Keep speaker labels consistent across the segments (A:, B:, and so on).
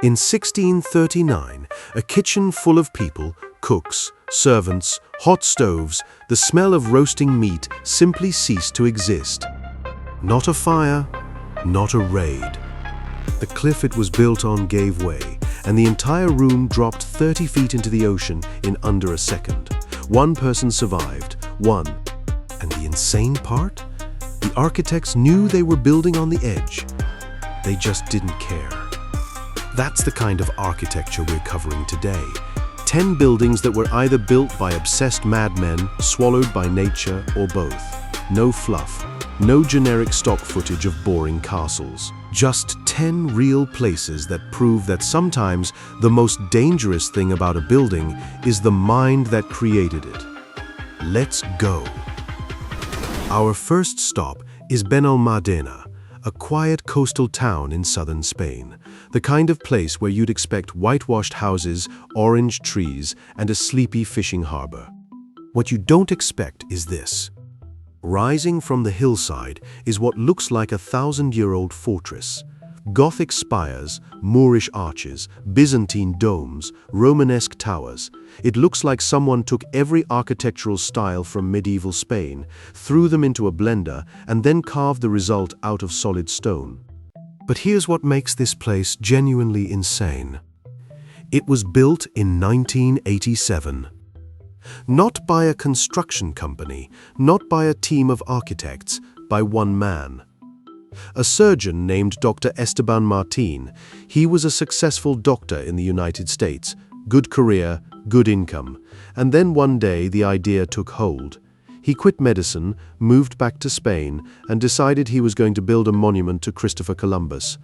A: In 1639, a kitchen full of people, cooks, servants, hot stoves, the smell of roasting meat simply ceased to exist. Not a fire, not a raid. The cliff it was built on gave way, and the entire room dropped 30 feet into the ocean in under a second. One person survived, one. And the insane part? The architects knew they were building on the edge. They just didn't care. That's the kind of architecture we're covering today. 10 buildings that were either built by obsessed madmen, swallowed by nature, or both. No fluff, no generic stock footage of boring castles. Just 10 real places that prove that sometimes the most dangerous thing about a building is the mind that created it. Let's go. Our first stop is Benalmádena, a quiet coastal town in southern Spain, the kind of place where you'd expect whitewashed houses, orange trees, and a sleepy fishing harbor. What you don't expect is this. Rising from the hillside is what looks like a 1,000-year-old fortress. Gothic spires, Moorish arches, Byzantine domes, Romanesque towers. It looks like someone took every architectural style from medieval Spain, threw them into a blender, and then carved the result out of solid stone. But here's what makes this place genuinely insane. It was built in 1987. Not by a construction company, not by a team of architects, by one man. A surgeon named Dr. Esteban Martin. He was a successful doctor in the United States, good career, good income, and then one day the idea took hold. He quit medicine, moved back to Spain, and decided he was going to build a monument to Christopher Columbus.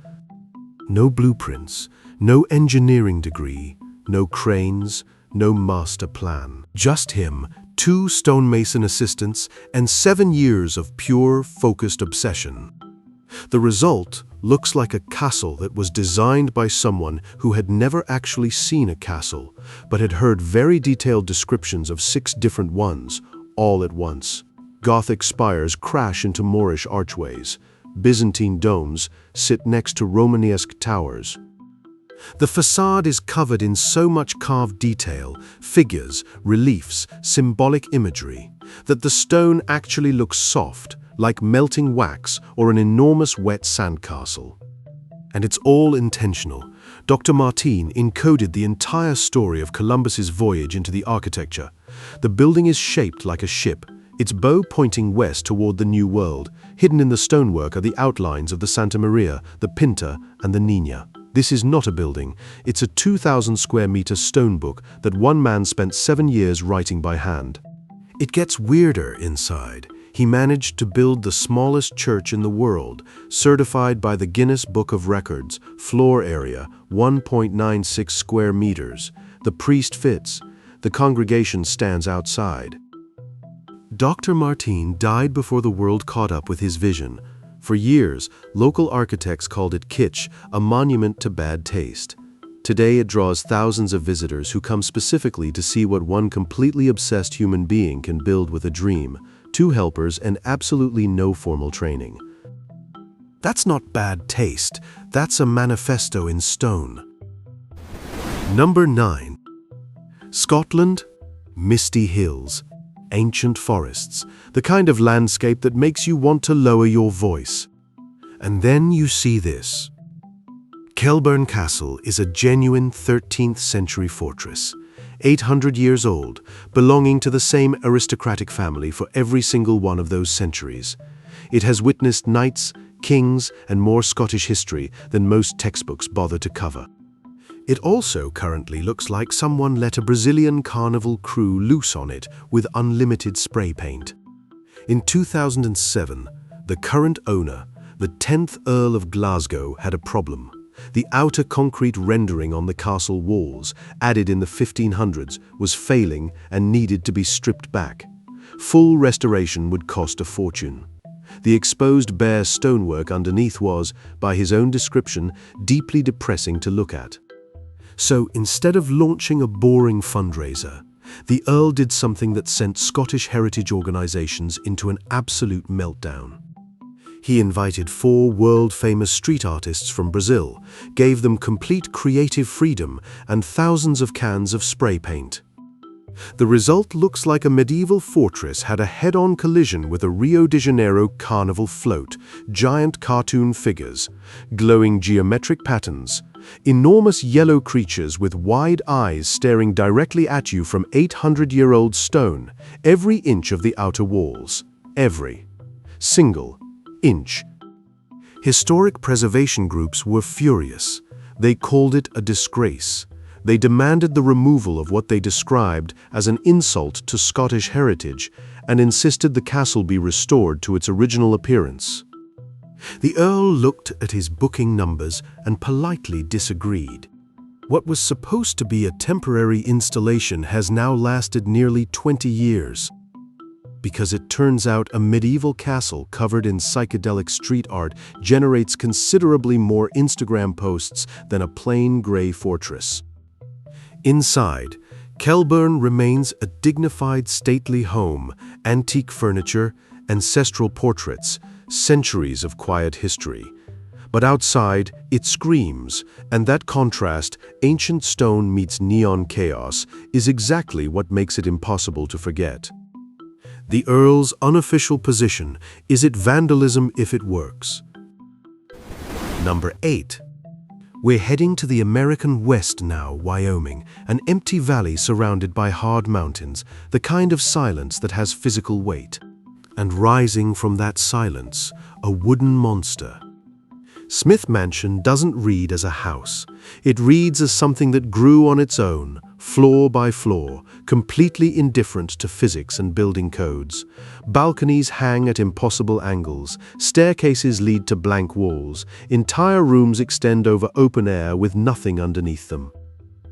A: No blueprints, no engineering degree, no cranes, no master plan. Just him, 2 stonemason assistants, and 7 years of pure, focused obsession. The result looks like a castle that was designed by someone who had never actually seen a castle, but had heard very detailed descriptions of 6 different ones, all at once. Gothic spires crash into Moorish archways. Byzantine domes sit next to Romanesque towers. The facade is covered in so much carved detail, figures, reliefs, symbolic imagery, that the stone actually looks soft, like melting wax or an enormous wet sandcastle. And it's all intentional. Dr. Martin encoded the entire story of Columbus's voyage into the architecture. The building is shaped like a ship, its bow pointing west toward the New World. Hidden in the stonework are the outlines of the Santa Maria, the Pinta, and the Niña. This is not a building, it's a 2,000 square meter stone book that one man spent 7 years writing by hand. It gets weirder inside. He managed to build the smallest church in the world, certified by the Guinness Book of Records, floor area 1.96 square meters. The priest fits. The congregation stands outside. Dr. Martin died before the world caught up with his vision. For years, local architects called it kitsch, a monument to bad taste. Today it draws thousands of visitors who come specifically to see what one completely obsessed human being can build with a dream, 2 helpers, and absolutely no formal training. That's not bad taste, that's a manifesto in stone. Number 9. Scotland, misty hills, ancient forests, the kind of landscape that makes you want to lower your voice. And then you see this. Kelburn Castle is a genuine 13th century fortress, 800 years old, belonging to the same aristocratic family for every single one of those centuries. It has witnessed knights, kings, and more Scottish history than most textbooks bother to cover. It also currently looks like someone let a Brazilian carnival crew loose on it with unlimited spray paint. In 2007, the current owner, the 10th Earl of Glasgow, had a problem. The outer concrete rendering on the castle walls, added in the 1500s, was failing and needed to be stripped back. Full restoration would cost a fortune. The exposed bare stonework underneath was, by his own description, deeply depressing to look at. So instead of launching a boring fundraiser, the Earl did something that sent Scottish heritage organisations into an absolute meltdown. He invited 4 world-famous street artists from Brazil, gave them complete creative freedom and thousands of cans of spray paint. The result looks like a medieval fortress had a head-on collision with a Rio de Janeiro carnival float, giant cartoon figures, glowing geometric patterns, enormous yellow creatures with wide eyes staring directly at you from 800-year-old stone, every inch of the outer walls, every single inch. Historic preservation groups were furious. They called it a disgrace. They demanded the removal of what they described as an insult to Scottish heritage and insisted the castle be restored to its original appearance. The Earl looked at his booking numbers and politely disagreed. What was supposed to be a temporary installation has now lasted nearly 20 years. Because it turns out a medieval castle covered in psychedelic street art generates considerably more Instagram posts than a plain gray fortress. Inside, Kelburn remains a dignified, stately home, antique furniture, ancestral portraits, centuries of quiet history. But outside, it screams, and that contrast, ancient stone meets neon chaos, is exactly what makes it impossible to forget. The Earl's unofficial position: is it vandalism if it works? Number 8. We're heading to the American West now, Wyoming, an empty valley surrounded by hard mountains, the kind of silence that has physical weight. And rising from that silence, a wooden monster. Smith Mansion doesn't read as a house. It reads as something that grew on its own, floor by floor, completely indifferent to physics and building codes. Balconies hang at impossible angles, staircases lead to blank walls, entire rooms extend over open air with nothing underneath them.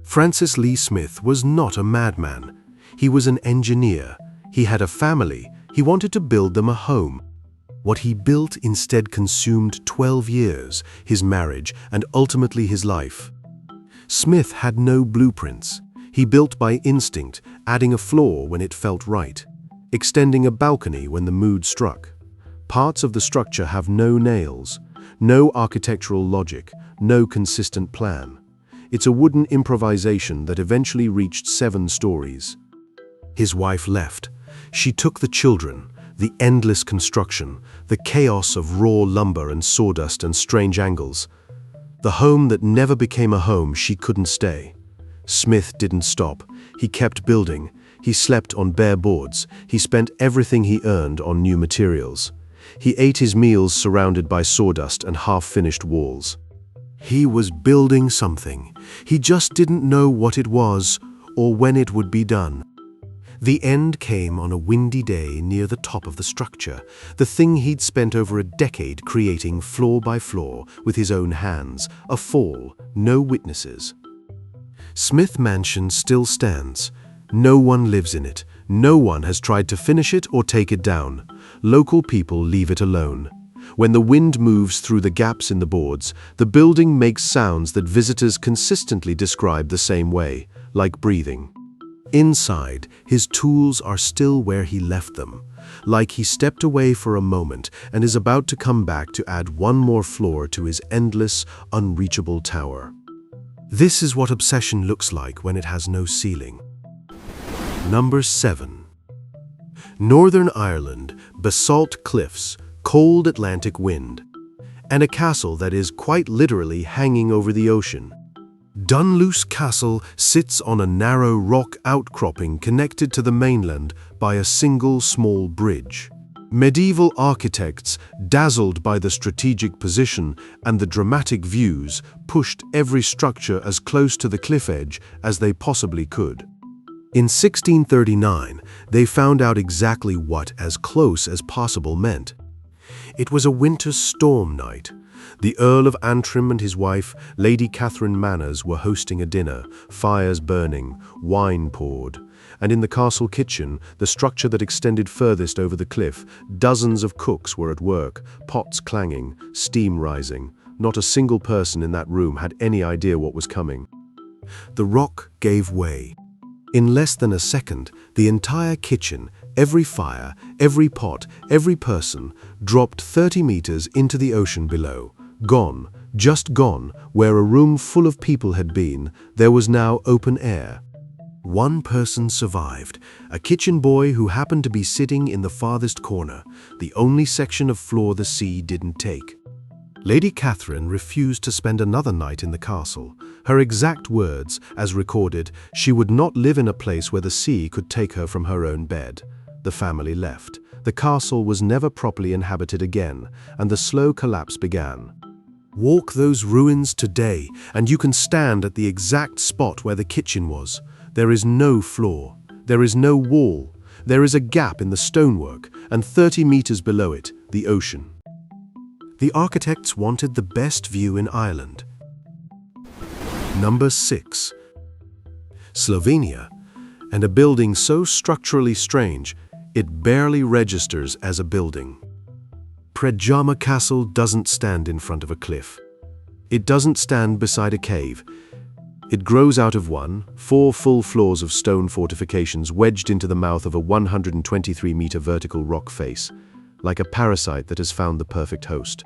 A: Francis Lee Smith was not a madman. He was an engineer. He had a family. He wanted to build them a home. What he built instead consumed 12 years, his marriage, and ultimately his life. Smith had no blueprints. He built by instinct, adding a floor when it felt right, extending a balcony when the mood struck. Parts of the structure have no nails, no architectural logic, no consistent plan. It's a wooden improvisation that eventually reached 7 stories. His wife left. She took the children, the endless construction, the chaos of raw lumber and sawdust and strange angles. The home that never became a home, she couldn't stay. Smith didn't stop. He kept building. He slept on bare boards. He spent everything he earned on new materials. He ate his meals surrounded by sawdust and half-finished walls. He was building something. He just didn't know what it was or when it would be done. The end came on a windy day near the top of the structure, the thing he'd spent over a decade creating floor by floor with his own hands, a fall, no witnesses. Smith Mansion still stands. No one lives in it. No one has tried to finish it or take it down. Local people leave it alone. When the wind moves through the gaps in the boards, the building makes sounds that visitors consistently describe the same way, like breathing. Inside, his tools are still where he left them, like he stepped away for a moment and is about to come back to add one more floor to his endless, unreachable tower. This is what obsession looks like when it has no ceiling. Number 7. Northern Ireland, basalt cliffs, cold Atlantic wind, and a castle that is quite literally hanging over the ocean. Dunluce Castle sits on a narrow rock outcropping connected to the mainland by a single small bridge. Medieval architects, dazzled by the strategic position and the dramatic views, pushed every structure as close to the cliff edge as they possibly could. In 1639, they found out exactly what as close as possible meant. It was a winter storm night. The Earl of Antrim and his wife, Lady Catherine Manners, were hosting a dinner, fires burning, wine poured. And in the castle kitchen, the structure that extended furthest over the cliff, dozens of cooks were at work, pots clanging, steam rising. Not a single person in that room had any idea what was coming. The rock gave way. In less than a second, the entire kitchen, Every fire, every pot, every person dropped 30 meters into the ocean below. Gone, just gone, where a room full of people had been, there was now open air. One person survived, a kitchen boy who happened to be sitting in the farthest corner, the only section of floor the sea didn't take. Lady Catherine refused to spend another night in the castle. Her exact words, as recorded, she would not live in a place where the sea could take her from her own bed. The family left. The castle was never properly inhabited again, and the slow collapse began. Walk those ruins today, and you can stand at the exact spot where the kitchen was. There is no floor. There is no wall. There is a gap in the stonework, and 30 meters below it, the ocean. The architects wanted the best view in Ireland. Number 6. Slovenia, and a building so structurally strange, it barely registers as a building. Predjama Castle doesn't stand in front of a cliff. It doesn't stand beside a cave. It grows out of 4 full floors of stone fortifications wedged into the mouth of a 123-meter vertical rock face, like a parasite that has found the perfect host.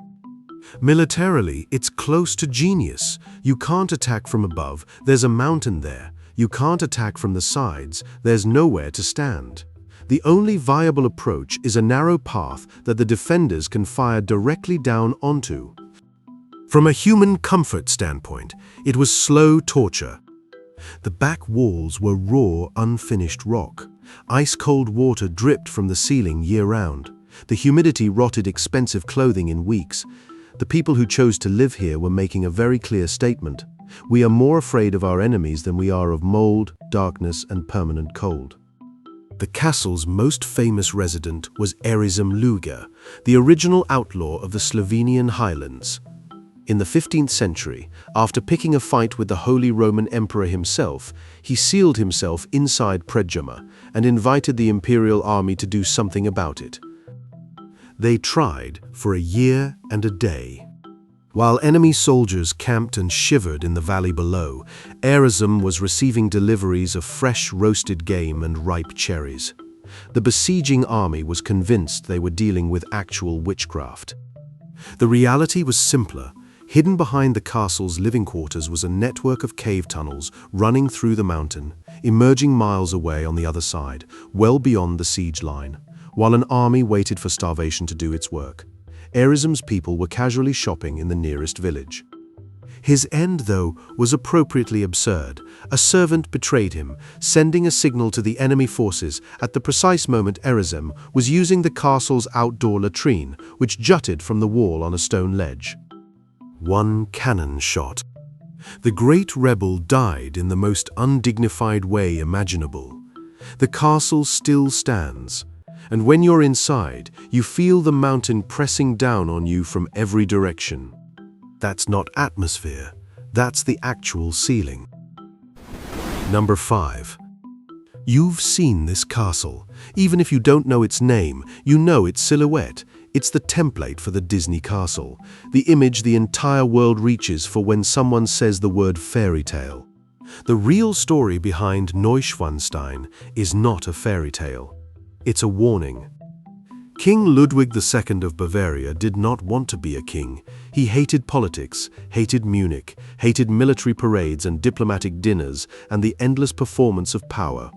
A: Militarily, it's close to genius. You can't attack from above, there's a mountain there. You can't attack from the sides, there's nowhere to stand. The only viable approach is a narrow path that the defenders can fire directly down onto. From a human comfort standpoint, it was slow torture. The back walls were raw, unfinished rock. Ice-cold water dripped from the ceiling year-round. The humidity rotted expensive clothing in weeks. The people who chose to live here were making a very clear statement. We are more afraid of our enemies than we are of mold, darkness, and permanent cold. The castle's most famous resident was Erizem Luga, the original outlaw of the Slovenian highlands. In the 15th century, after picking a fight with the Holy Roman Emperor himself, he sealed himself inside Predjama and invited the imperial army to do something about it. They tried for a year and a day. While enemy soldiers camped and shivered in the valley below, Erizem was receiving deliveries of fresh roasted game and ripe cherries. The besieging army was convinced they were dealing with actual witchcraft. The reality was simpler. Hidden behind the castle's living quarters was a network of cave tunnels running through the mountain, emerging miles away on the other side, well beyond the siege line, while an army waited for starvation to do its work. Erizem's people were casually shopping in the nearest village. His end, though, was appropriately absurd. A servant betrayed him, sending a signal to the enemy forces at the precise moment Erizem was using the castle's outdoor latrine, which jutted from the wall on a stone ledge. One cannon shot. The great rebel died in the most undignified way imaginable. The castle still stands, and when you're inside, you feel the mountain pressing down on you from every direction. That's not atmosphere, that's the actual ceiling. Number 5. You've seen this castle. Even if you don't know its name, you know its silhouette. It's the template for the Disney castle, the image the entire world reaches for when someone says the word fairy tale. The real story behind Neuschwanstein is not a fairy tale. It's a warning. King Ludwig II of Bavaria did not want to be a king. He hated politics, hated Munich, hated military parades and diplomatic dinners and the endless performance of power.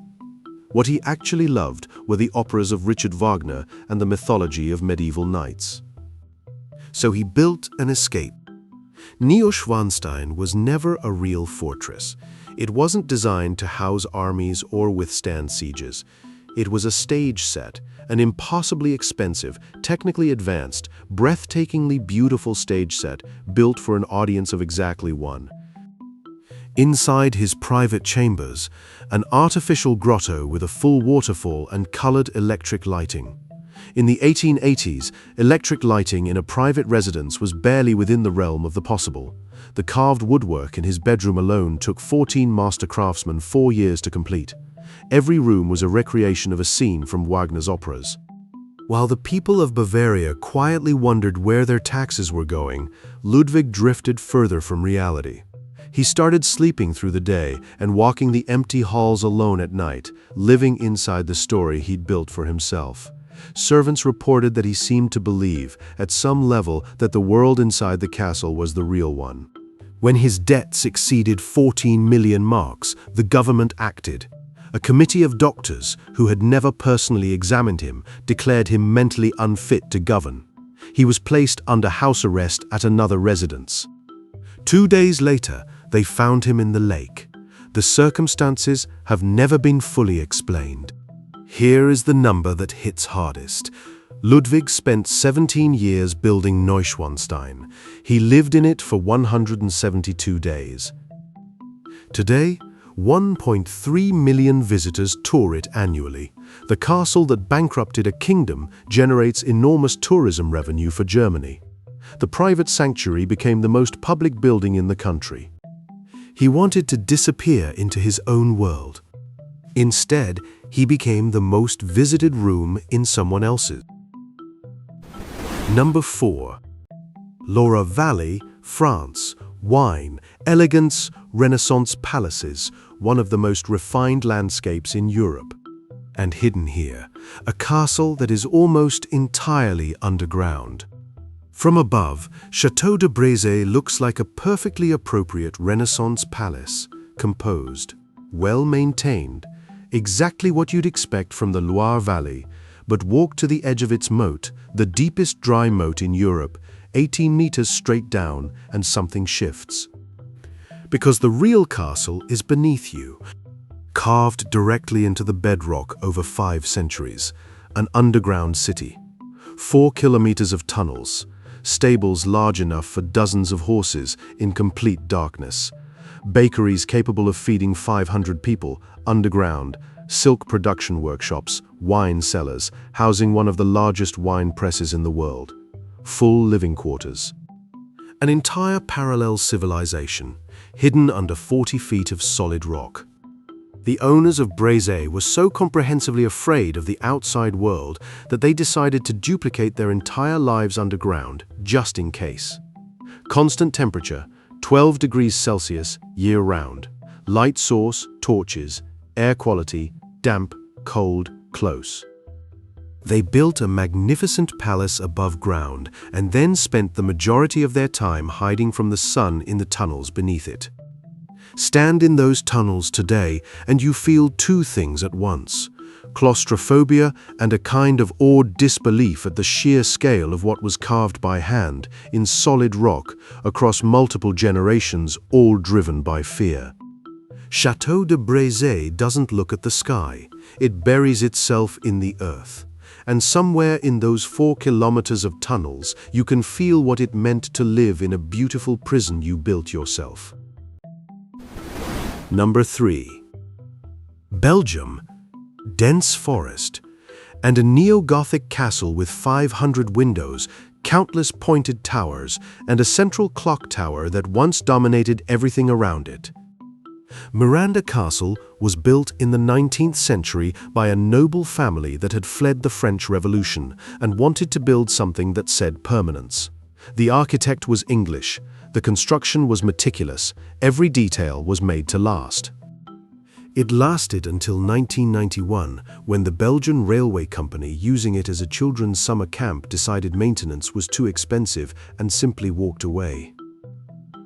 A: What he actually loved were the operas of Richard Wagner and the mythology of medieval knights. So he built an escape. Neuschwanstein was never a real fortress. It wasn't designed to house armies or withstand sieges. It was a stage set, an impossibly expensive, technically advanced, breathtakingly beautiful stage set built for an audience of exactly one. Inside his private chambers, an artificial grotto with a full waterfall and colored electric lighting. In the 1880s, electric lighting in a private residence was barely within the realm of the possible. The carved woodwork in his bedroom alone took 14 master craftsmen 4 years to complete. Every room was a recreation of a scene from Wagner's operas. While the people of Bavaria quietly wondered where their taxes were going, Ludwig drifted further from reality. He started sleeping through the day and walking the empty halls alone at night, living inside the story he'd built for himself. Servants reported that he seemed to believe, at some level, that the world inside the castle was the real one. When his debts exceeded 14 million marks, the government acted. A committee of doctors, who had never personally examined him, declared him mentally unfit to govern. He was placed under house arrest at another residence. 2 days later, they found him in the lake. The circumstances have never been fully explained. Here is the number that hits hardest. Ludwig spent 17 years building Neuschwanstein. He lived in it for 172 days. Today, 1.3 million visitors tour it annually. The castle that bankrupted a kingdom generates enormous tourism revenue for Germany. The private sanctuary became the most public building in the country. He wanted to disappear into his own world. Instead, he became the most visited room in someone else's. Number 4. Loire Valley, France. Wine, elegance, Renaissance palaces, one of the most refined landscapes in Europe. And hidden here, a castle that is almost entirely underground. From above, Château de Brézé looks like a perfectly appropriate Renaissance palace, composed, well-maintained, exactly what you'd expect from the Loire Valley, but walk to the edge of its moat, the deepest dry moat in Europe, 18 meters straight down, and something shifts. Because the real castle is beneath you, carved directly into the bedrock over 5 centuries, an underground city. 4 kilometers of tunnels, stables large enough for dozens of horses in complete darkness, bakeries capable of feeding 500 people underground, silk production workshops, wine cellars, housing one of the largest wine presses in the world, full living quarters. An entire parallel civilization, hidden under 40 feet of solid rock. The owners of Brézé were so comprehensively afraid of the outside world that they decided to duplicate their entire lives underground, just in case. Constant temperature, 12 degrees Celsius, year-round. Light source, torches. Air quality, damp, cold, close. They built a magnificent palace above ground and then spent the majority of their time hiding from the sun in the tunnels beneath it. Stand in those tunnels today and you feel 2 things at once: claustrophobia and a kind of awed disbelief at the sheer scale of what was carved by hand in solid rock across multiple generations, all driven by fear. Château de Brézé doesn't look at the sky. It buries itself in the earth. And somewhere in those 4 kilometers of tunnels, you can feel what it meant to live in a beautiful prison you built yourself. Number 3. Belgium. Dense forest. And a neo-Gothic castle with 500 windows, countless pointed towers, and a central clock tower that once dominated everything around it. Miranda Castle was built in the 19th century by a noble family that had fled the French Revolution and wanted to build something that said permanence. The architect was English, the construction was meticulous, every detail was made to last. It lasted until 1991, when the Belgian railway company, using it as a children's summer camp, decided maintenance was too expensive and simply walked away.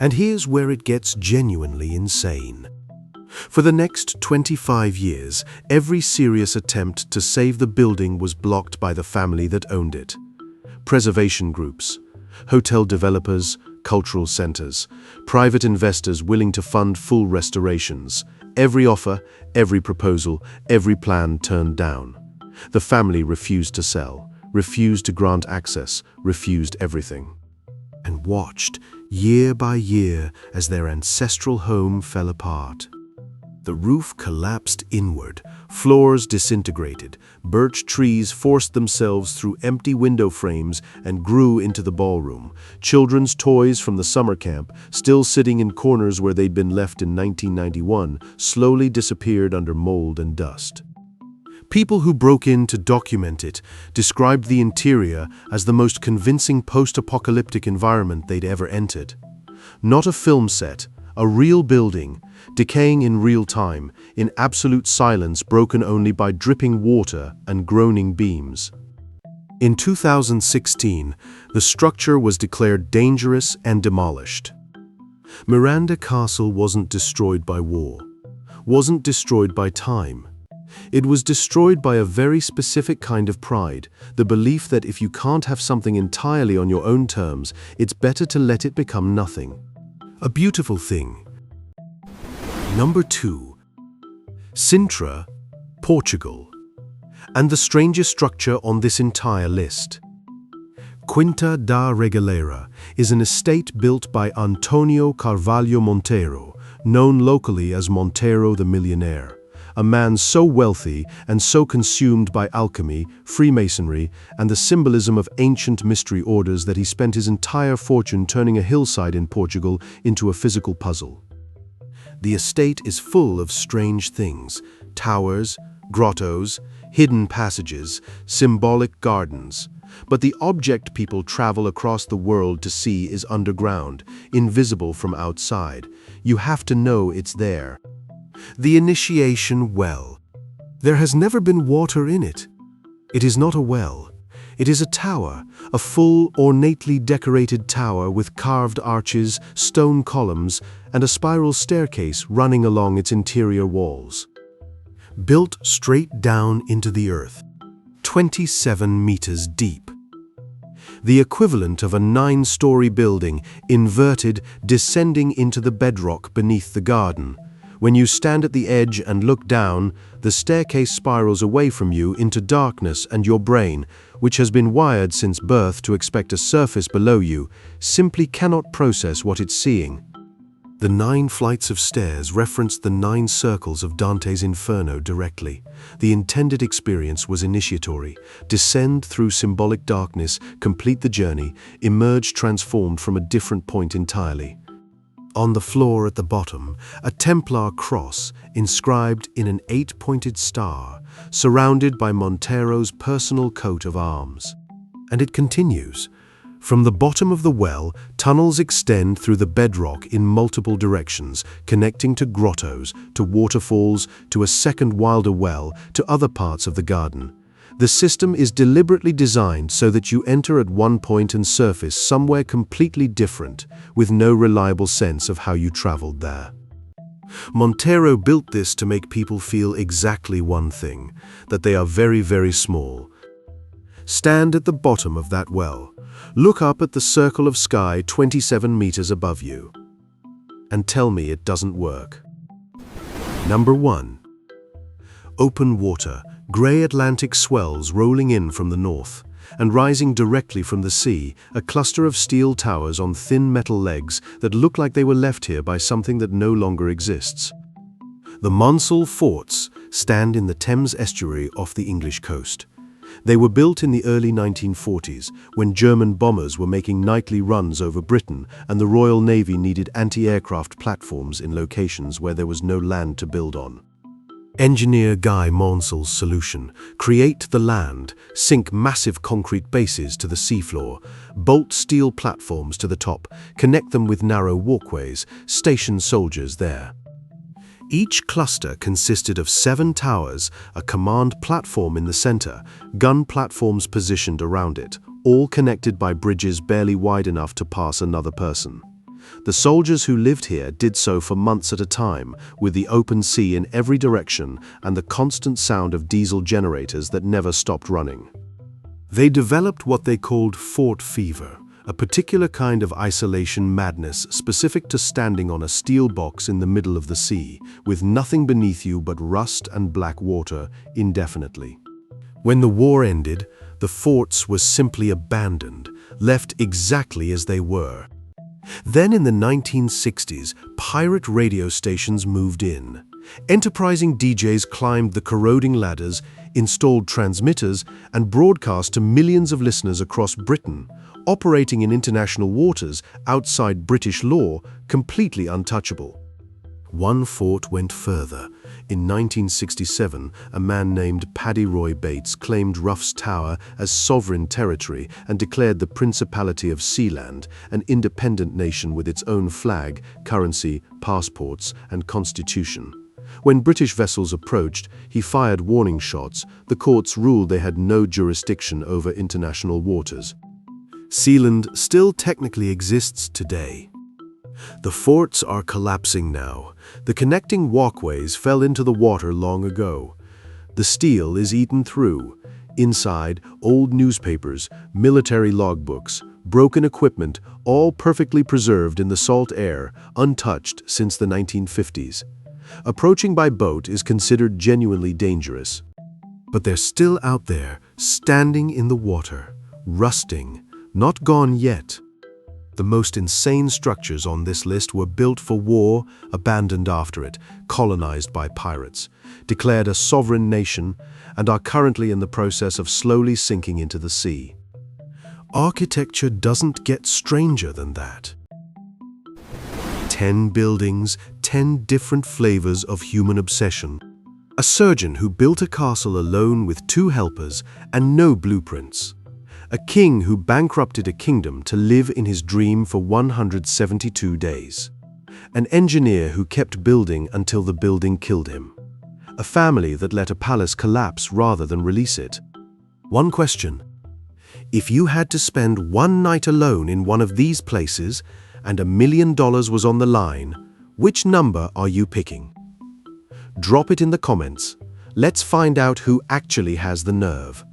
A: And here's where it gets genuinely insane. For the next 25 years, every serious attempt to save the building was blocked by the family that owned it. Preservation groups, hotel developers, cultural centers, private investors willing to fund full restorations. Every offer, every proposal, every plan turned down. The family refused to sell, refused to grant access, refused everything. And watched, year by year, as their ancestral home fell apart. The roof collapsed inward, floors disintegrated, birch trees forced themselves through empty window frames and grew into the ballroom. Children's toys from the summer camp, still sitting in corners where they'd been left in 1991, slowly disappeared under mold and dust. People who broke in to document it described the interior as the most convincing post-apocalyptic environment they'd ever entered. Not a film set, A real building, decaying in real time, in absolute silence broken only by dripping water and groaning beams. In 2016, the structure was declared dangerous and demolished. Miranda Castle wasn't destroyed by war, wasn't destroyed by time. It was destroyed by a very specific kind of pride, the belief that if you can't have something entirely on your own terms, it's better to let it become nothing. A beautiful thing. Number 2. Sintra, Portugal. And the strangest structure on this entire list. Quinta da Regaleira is an estate built by Antonio Carvalho Monteiro, known locally as Monteiro the Millionaire, a man so wealthy and so consumed by alchemy, Freemasonry, and the symbolism of ancient mystery orders that he spent his entire fortune turning a hillside in Portugal into a physical puzzle. The estate is full of strange things: towers, grottos, hidden passages, symbolic gardens. But the object people travel across the world to see is underground, invisible from outside. You have to know it's there. The initiation well. There has never been water in it. It is not a well. It is a tower, a full, ornately decorated tower with carved arches, stone columns, and a spiral staircase running along its interior walls. Built straight down into the earth, 27 meters deep. The equivalent of a 9-story building, inverted, descending into the bedrock beneath the garden. When you stand at the edge and look down, the staircase spirals away from you into darkness, and your brain, which has been wired since birth to expect a surface below you, simply cannot process what it's seeing. The 9 flights of stairs referenced the 9 circles of Dante's Inferno directly. The intended experience was initiatory. Descend through symbolic darkness, complete the journey, emerge transformed from a different point entirely. On the floor at the bottom, a Templar cross inscribed in an 8-pointed star, surrounded by Monteiro's personal coat of arms. And it continues. From the bottom of the well, tunnels extend through the bedrock in multiple directions, connecting to grottos, to waterfalls, to a second wilder well, to other parts of the garden. The system is deliberately designed so that you enter at one point and surface somewhere completely different, with no reliable sense of how you traveled there. Monteiro built this to make people feel exactly one thing, that they are very, very small. Stand at the bottom of that well. Look up at the circle of sky 27 meters above you. And tell me it doesn't work. Number 1. Open water, grey Atlantic swells rolling in from the north, and rising directly from the sea, a cluster of steel towers on thin metal legs that look like they were left here by something that no longer exists. The Maunsell forts stand in the Thames estuary off the English coast. They were built in the early 1940s, when German bombers were making nightly runs over Britain and the Royal Navy needed anti-aircraft platforms in locations where there was no land to build on. Engineer Guy Maunsell's solution: create the land, sink massive concrete bases to the seafloor, bolt steel platforms to the top, connect them with narrow walkways, station soldiers there. Each cluster consisted of 7 towers, a command platform in the center, gun platforms positioned around it, all connected by bridges barely wide enough to pass another person. The soldiers who lived here did so for months at a time, with the open sea in every direction and the constant sound of diesel generators that never stopped running. They developed what they called fort fever, a particular kind of isolation madness specific to standing on a steel box in the middle of the sea, with nothing beneath you but rust and black water indefinitely. When the war ended, the forts were simply abandoned, left exactly as they were. Then in the 1960s, pirate radio stations moved in. Enterprising DJs climbed the corroding ladders, installed transmitters, and broadcast to millions of listeners across Britain, operating in international waters outside British law, completely untouchable. One fort went further. In 1967, a man named Paddy Roy Bates claimed Ruff's Tower as sovereign territory and declared the Principality of Sealand an independent nation with its own flag, currency, passports, and constitution. When British vessels approached, he fired warning shots. The courts ruled they had no jurisdiction over international waters. Sealand still technically exists today. The forts are collapsing now. The connecting walkways fell into the water long ago. The steel is eaten through. Inside, old newspapers, military logbooks, broken equipment, all perfectly preserved in the salt air, untouched since the 1950s. Approaching by boat is considered genuinely dangerous. But they're still out there, standing in the water, rusting, not gone yet. The most insane structures on this list were built for war, abandoned after it, colonized by pirates, declared a sovereign nation, and are currently in the process of slowly sinking into the sea. Architecture doesn't get stranger than that. 10 buildings, 10 different flavors of human obsession. A surgeon who built a castle alone with 2 helpers and no blueprints. A king who bankrupted a kingdom to live in his dream for 172 days. An engineer who kept building until the building killed him. A family that let a palace collapse rather than release it. One question: if you had to spend one night alone in one of these places and $1 million was on the line, which number are you picking? Drop it in the comments. Let's find out who actually has the nerve.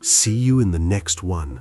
A: See you in the next one.